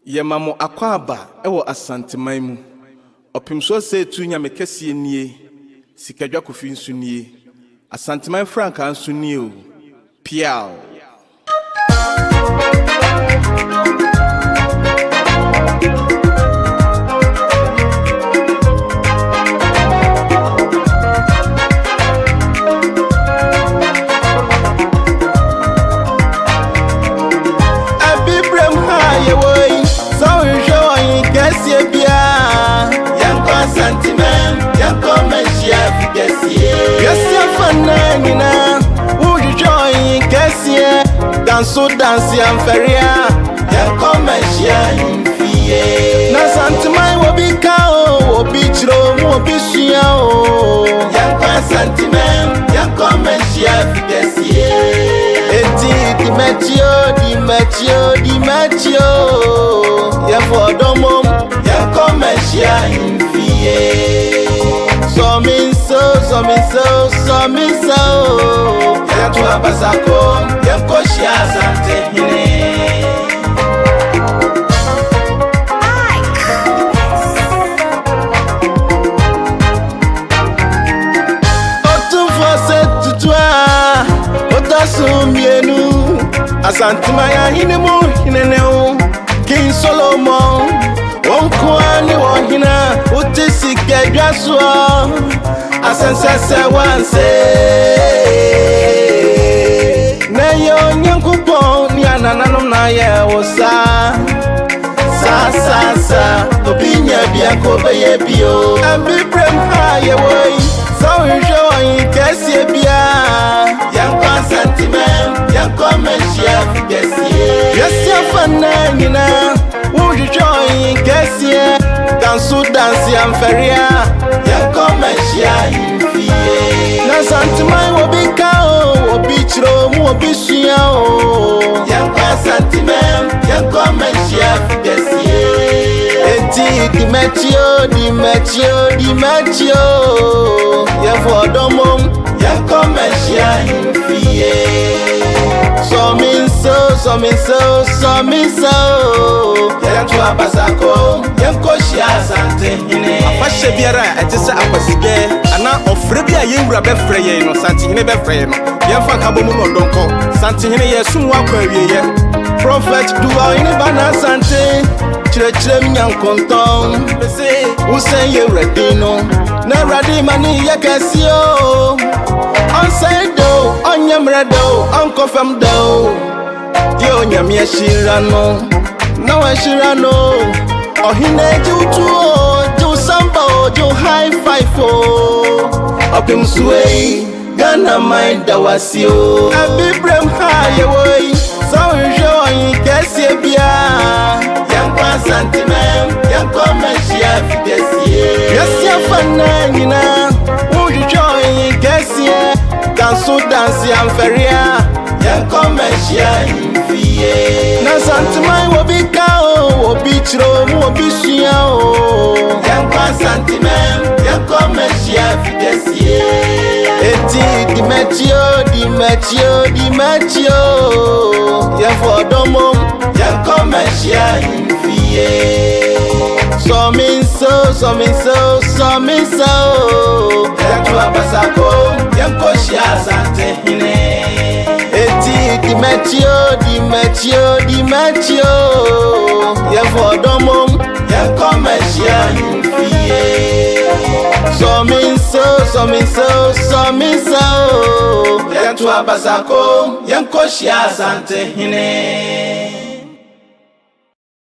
Yemamo akwaba ewo asanteman mu. Opimso se tu nyame kese nie. Sikadwa kofi nso nie. Asanteman franka nso nie o. Piao. So dance and feria, ya come and share in fie. Na santimai will be cow, will be chro, will be shiao. Ya come santimai, ya come and share fie. Eti di machio, ya for domom, ya come and share in fie. So me so, ya tu abasako. Koshi asante hine Otu fose tutwa Otasu mienu Asantima ya hine mu hineneu King Solomon Wonkwani wohina Utisi kedwaswa Asansese wanse Neyo nyankupon ni anananum na ye wosa sa obinya bia ko beye bio ambi prem ha ye woi so enjoy kesi bia yankwa sentiment yankwa menshia kesi yes fana nyina wo joy kesi dance am feria yankwa menshia infie na sentiment wo bi ka Chiro mu bishia o yankwa sentiment yankwa menshia fidesi enti di machio ya fodomom yankwa menshia infie so yankwa basako yankwa shia sante hine afashe biara etese akwasige ana ofre bia yewura befre ye no sante hine befre no yemfa kabomu no donko sante hine yesu wa kwa wieye prophet duwa ini bana sante chire nyankonton bese usen ye redino na radi mani ye kasio on say do onyamredo on confirm do di onyame ashirano na wa shirano ohine ju samba ju high five opim suei Gana mind dawasio abibrem ha ye woi so enjoy kesi bia yankwa sentiment yankwa menshia fidesi yes fana nyina wo joy kesi dance am feria yankwa menshia infie na sentiment wo bi ka wo bi chro wo bi shiao yankwa sentiment yankwa menshia fidesi Eti di machio ya fodomom ya komeshia infie so ya tu abasako ya koshia sante hine eti di machio ya fodomom ya komeshia infie so ya tu abasako yankoshia sante hine